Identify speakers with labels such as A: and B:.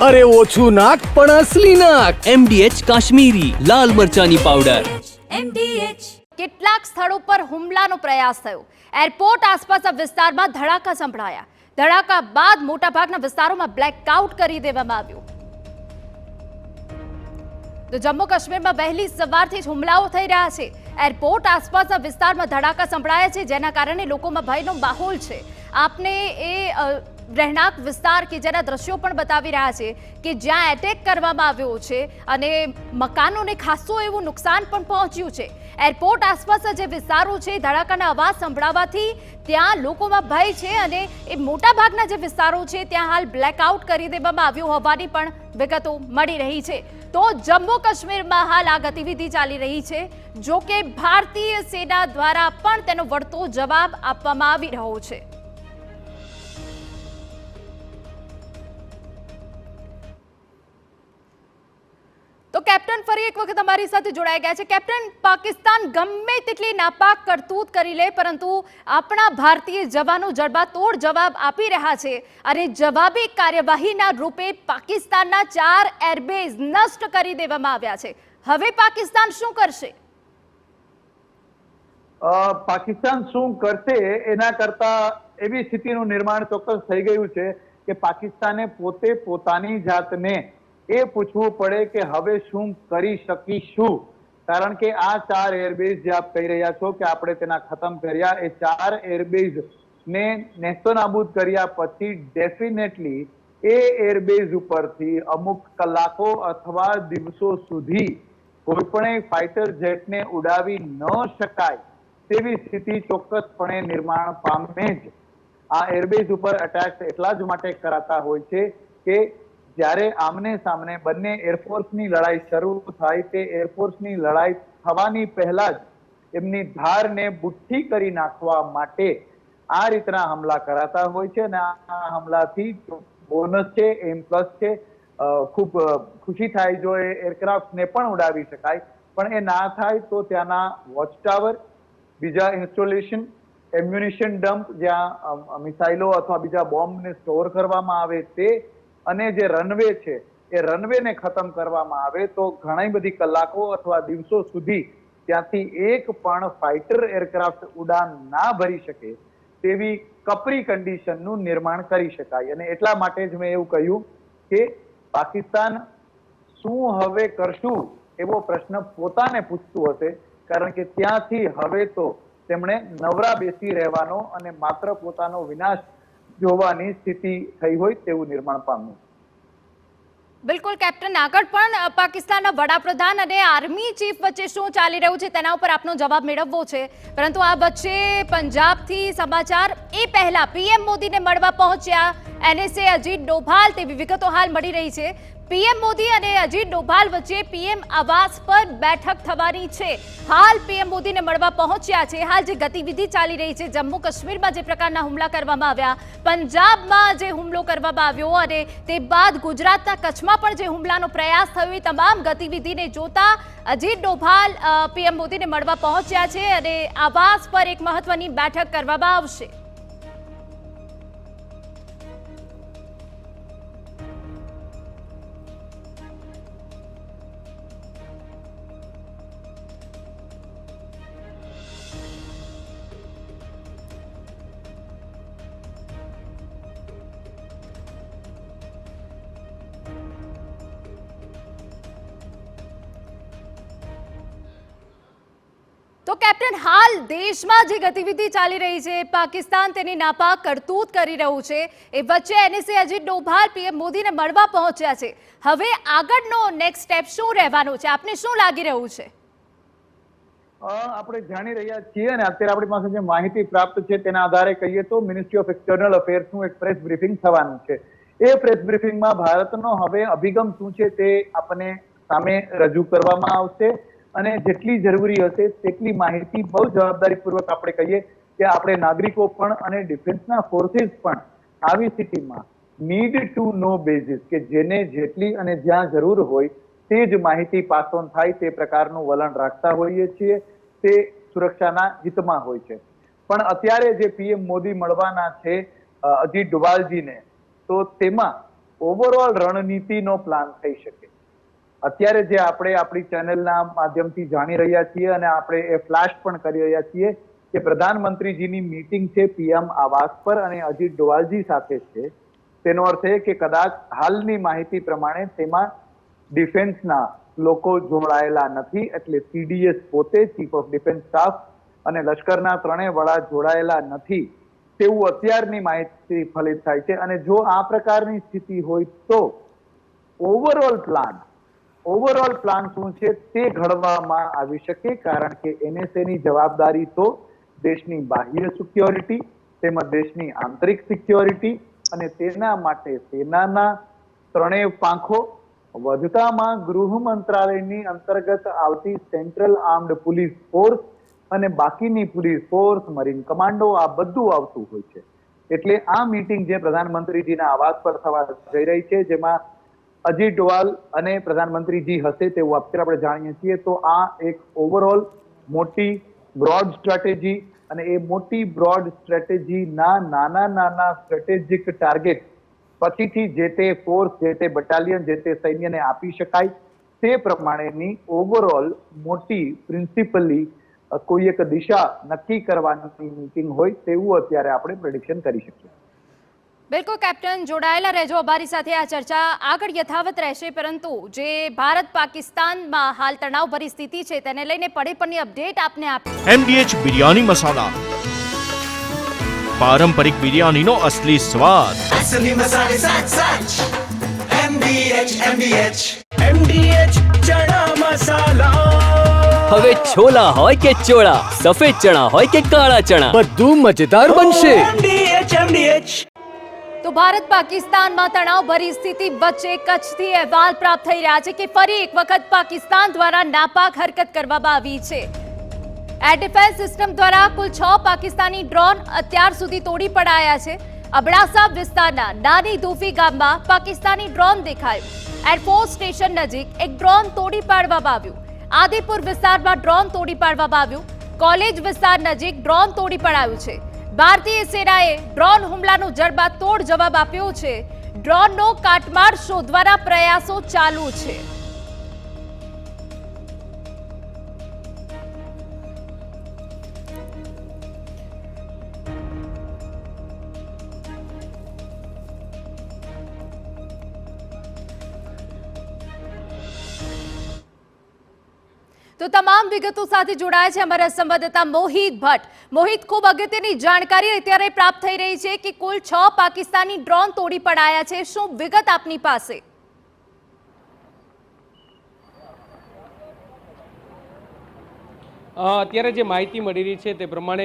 A: અરે ઓછું નાક પણ અસલી નાક.
B: MDH કાશ્મીરી લાલ મરચાની પાવડર.
C: કેટલાક સ્થળો પર હુમલાનો પ્રયાસ થયો. એરપોર્ટ આસપાસના વિસ્તારમાં ધડાકા સંભળાયા. ધડાકા બાદ મોટાભાગના વિસ્તારોમાં બ્લેકઆઉટ કરી દેવામાં આવ્યું. તો જમ્મુ કાશ્મીરમાં વહેલી સવારથી જ હુમલાઓ થઈ રહ્યા છે. એરપોર્ટ આસપાસના વિસ્તારમાં ધડાકા સંભળાયા છે, જેના કારણે લોકોમાં ભયનો માહોલ છે. આપને એ રહેણાંક વિસ્તાર કે જેના દ્રશ્યો પણ બતાવી રહ્યા છે કે જ્યાં એટેક કરવામાં આવ્યો છે અને મકાનોને ખાસ્સું એવું નુકસાન પણ પહોંચ્યું છે. એરપોર્ટ આસપાસના જે વિસ્તારો છે, ધડાકાના અવાજ સંભળાવાથી ત્યાં લોકોમાં ભય છે અને એ મોટાભાગના જે વિસ્તારો છે ત્યાં હાલ બ્લેકઆઉટ કરી દેવામાં આવ્યું હોવાની પણ વિગતો મળી રહી છે. તો જમ્મુ કાશ્મીરમાં હાલ આ ગતિવિધિ ચાલી રહી છે. જો કે ભારતીય સેના દ્વારા પણ તેનો વળતો જવાબ આપવામાં આવી રહ્યો છે. તો કેપ્ટન ફરી એક વખત અમારી સાથે જોડાઈ ગયા છે. કેપ્ટન, પાકિસ્તાન ગમે તેટલી નાપાક કરતૂત કરી લે, પરંતુ આપણા ભારતીય જવાનો જડબાતોડ જવાબ આપી રહ્યા છે અને જવાબી કાર્યવાહીના રૂપે પાકિસ્તાનના 4 એરબેઝ નષ્ટ કરી દેવામાં આવ્યા છે. હવે પાકિસ્તાન શું કરશે?
D: પાકિસ્તાન શું કરશે એના કરતા એવી સ્થિતિનું નિર્માણ ચોક્કસ થઈ ગયું છે કે પાકિસ્તાને પોતે પોતાની જાતને એ પૂછવું પડે કે હવે શું કરી શકીશું. કારણ કે આ 4 એરબેઝ જે આપ કહી રહ્યા છો કે આપણે તેના ખતમ કર્યા, એ 4 એરબેઝ ને નેસ્તોનાબૂદ કર્યા પછી ડેફિનેટલી એ એરબેઝ ઉપરથી અમુક કલાકો અથવા દિવસો સુધી કોઈ પણ ફાઇટર જેટને ઉડાવી ન શકાય તેવી સ્થિતિ ચોક્કસપણે નિર્માણ પામે જ. આ એરબેઝ ઉપર અટેક એટલા જ માટે કરાતા હોય છે કે જ્યારે આમને સામને બંને એરફોર્સની લડાઈ શરૂ થાય, તે એરફોર્સની લડાઈ થવાની પહેલા જ એમની ધારને બુઠ્ઠી કરી નાખવા માટે આ રીતના હમલા કરાતા હોય છે. અને આ હમલાથી બોનસ છે, એમ પ્લસ છે. ખૂબ ખુશી થાય જો એ એરક્રાફ્ટને પણ ઉડાવી શકાય, પણ એ ના થાય તો ત્યાંના વોચ ટાવર, બીજા ઇન્સ્ટોલેશન, એમ્યુનિશન ડમ્પ જ્યાં મિસાઇલો અથવા બીજા બોમ્બને સ્ટોર કરવામાં આવે તે, અને જે રનવે છે એ રનવેને ખતમ કરવામાં આવે તો ઘણી બધી કલાકો અથવા દિવસો સુધી ત્યાંથી એક પણ ફાઇટર એરક્રાફ્ટ ઉડાન ના ભરી શકે તેવી કપરી કન્ડિશનનું નિર્માણ કરી શકાય. અને એટલા માટે જ મેં એવું કહ્યું કે પાકિસ્તાન શું હવે કરશું એવો પ્રશ્ન પોતાને પૂછતું હશે, કારણ કે ત્યાંથી હવે તો તેમણે નવરા બેસી રહેવાનો અને માત્ર પોતાનો વિનાશ જોવાની સ્થિતિ થઈ હોય તેવું નિર્માણ પામ્યું.
C: બિલકુલ કેપ્ટન, આગળ પણ પાકિસ્તાનના વડાપ્રધાન અને આર્મી ચીફ વચ્ચે શું ચાલી રહ્યું છે તેના ઉપર આપનો જવાબ મેળવવો છે. પરંતુ આ વચ્ચે પંજાબથી સમાચાર, એ પહેલા પીએમ મોદીને મળવા પહોંચ્યા NSA અજીત ડોભાલ તેવી વિગતો હાલ મળી રહી છે. પીએમ મોદી અને અજીત ડોભાલ વચ્ચે પીએમ આવાસ પર બેઠક થવાની છે. હાલ પીએમ મોદીને મળવા પહોંચ્યા છે. હાલ જે ગતિવિધિ ચાલી રહી છે, જમ્મુ કાશ્મીરમાં જે પ્રકારના હુમલા કરવામાં આવ્યા, પંજાબમાં જે હુમલો કરવામાં આવ્યો અને તે બાદ ગુજરાતના કચ્છમાં પણ જે હુમલાનો પ્રયાસ થયો, એ તમામ ગતિવિધિને જોતા અજીત ડોભાલ પીએમ મોદીને મળવા પહોંચ્યા છે અને આવાસ પર એક મહત્વની બેઠક કરવામાં આવશે. તો કેપ્ટન, હાલ દેશમાં જે ગતિવિધિ ચાલી રહી છે, પાકિસ્તાન તેની નાપાક કરતૂત કરી રહ્યું છે, એ વચ્ચે NSA અજીત ડોભાલ પીએમ મોદીને મળવા પહોંચ્યા છે. હવે આગળનો નેક્સ્ટ સ્ટેપ શું રહેવાનો છે? આપને શું લાગી રહ્યું છે?
D: આપણે જાણી રહ્યા છીએ અને અત્યારે આપણી પાસે જે માહિતી પ્રાપ્ત છે તેના આધારે કહીએ તો મિનિસ્ટ્રી ઓફ એક્સટર્નલ અફેર્સનું એક પ્રેસ બ્રીફિંગ થવાનું છે. એ પ્રેસ બ્રીફિંગમાં ભારતનો હવે અભિગમ શું છે તે આપણને સામે રજૂ કરવામાં આવશે અને જેટલી જરૂરી હશે તેટલી માહિતી બહુ જવાબદારીપૂર્વક આપણે કહીએ કે આપણે નાગરિકો પણ અને ડિફેન્સના ફોર્સિસ પણ આવી સ્થિતિમાં નીડ ટુ નો બેઝિસ, કે જેને જેટલી અને જ્યાં જરૂર હોય તે જ માહિતી પાસ ઓન થાય તે પ્રકારનું વલણ રાખતા હોઈએ છીએ. તે સુરક્ષાના હિતમાં હોય છે. પણ અત્યારે જે પીએમ મોદી મળવાના છે અજીત ડોભાલજીને, તો તેમાં ઓવરઓલ રણનીતિનો પ્લાન થઈ શકે. અત્યારે જે આપણે આપણી ચેનલના માધ્યમથી જાણી રહ્યા છીએ અને આપણે એ ફ્લેશ પણ કરી રહ્યા છીએ કે પ્રધાનમંત્રીજીની મીટિંગ છે પીએમ આવાસ પર અને અજીત ડોવાલજી સાથે છે. તેનો અર્થ એ કે કદાચ હાલની માહિતી પ્રમાણે તેમાં ડિફેન્સના લોકો જોડાયેલા નથી, એટલે સીડીએસ પોતે ચીફ ઓફ ડિફેન્સ સ્ટાફ અને લશ્કરના ત્રણેય વડા જોડાયેલા નથી તેવું અત્યારની માહિતી ફલિત થાય છે. અને જો આ પ્રકારની સ્થિતિ હોય તો ઓવરઓલ પ્લાન શું છે તે ઘડવામાં આવી શકે, કારણ કે એનએસએની જવાબદારી તો દેશની બાહ્ય સિક્યોરિટી તેમજ દેશની આંતરિક સિક્યોરિટી અને તેના માટે સેનાના ત્રણેય પાંખો, વધતામાં ગૃહ મંત્રાલયની અંતર્ગત આવતી સેન્ટ્રલ આર્મ્ડ પોલીસ ફોર્સ અને બાકીની પોલીસ ફોર્સ, મરીન કમાન્ડો, આ બધું આવતું હોય છે. એટલે આ મીટિંગ જે પ્રધાનમંત્રીજીના આવાસ પર થવા જઈ રહી છે, જેમાં અજીત ડોવાલ અને પ્રધાનમંત્રીજી હશે તેવું આપણે જાણીએ છીએ, તો આ એક ઓવરઓલ મોટી બ્રોડ સ્ટ્રેટેજી અને એ મોટી બ્રોડ સ્ટ્રેટેજીના નાના સ્ટ્રેટેજિક ટાર્ગેટ પછીથી જે તે ફોર્સ, જે તે બટાલિયન, જે તે સૈન્યને આપી શકાય તે પ્રમાણેની ઓવરઓલ મોટી પ્રિન્સિપલી કોઈ એક દિશા નક્કી કરવાની મીટિંગ હોય તેવું અત્યારે આપણે પ્રેડિક્શન કરી શકીએ.
C: બિલકુલ કેપ્ટન, જોડાયેલા રહેજો અમારી સાથે. આ ચર્ચા આગળ યથાવત રહેશે, પરંતુ જે ભારત પાકિસ્તાનમાં હાલ તણાવભરી સ્થિતિ છે તેને લઈને પળે પળની અપડેટ આપને આપી.
E: MDH બિરયાની મસાલા, પારંપરિક બિરયાનીનો અસલી સ્વાદ.
F: असली मसाले साथ साथ MDH चना मसाला.
B: હવે છોલા હોય કે ચોળા, સફેદ ચણા હોય કે કાળા ચણા,
A: બધું મજેદાર બનશે.
F: MDH
C: તો ભારત પાકિસ્તાનમાં તણાવભરી સ્થિતિ વચ્ચે કચ્છથી અહેવાલ પ્રાપ્ત થઈ રહ્યા છે કે ફરી એક વખત પાકિસ્તાન દ્વારા નાપાક હરકત કરવામાં આવી છે. એર ડિફેન્સ સિસ્ટમ દ્વારા કુલ 6 પાકિસ્તાની ડ્રોન અત્યાર સુધી તોડી પડાયા છે. અબડાસા વિસ્તારના નાની દૂફી ગામમાં પાકિસ્તાની ડ્રોન દેખાયું. એરફોર્સ સ્ટેશન નજીક એક ડ્રોન તોડી પાડવામાં આવ્યું. આદિપુર વિસ્તારમાં ડ્રોન તોડી પાડવામાં આવ્યું. કોલેજ વિસ્તાર નજીક ડ્રોન તોડી પડાયું છે. ભારતીય સેનાએ ડ્રોન હુમલાનો જડબાતોડ જવાબ આપ્યો છે. ડ્રોનનો કાટમાળ શોધવાના પ્રયાસો ચાલુ છે. તો તમામ વિગતો સાથે જોડાયા છે અમારા સંવાદદાતા મોહિત ભટ્ટ. મોહિત, ખૂબ અગત્યની જાણકારી અત્યારે પ્રાપ્ત થઈ રહી છે કે કુલ 6 પાકિસ્તાની ડ્રોન તોડી પડાયા છે. શું વિગત આપની પાસે?
G: અત્યારે જે માહિતી મળી રહી છે તે પ્રમાણે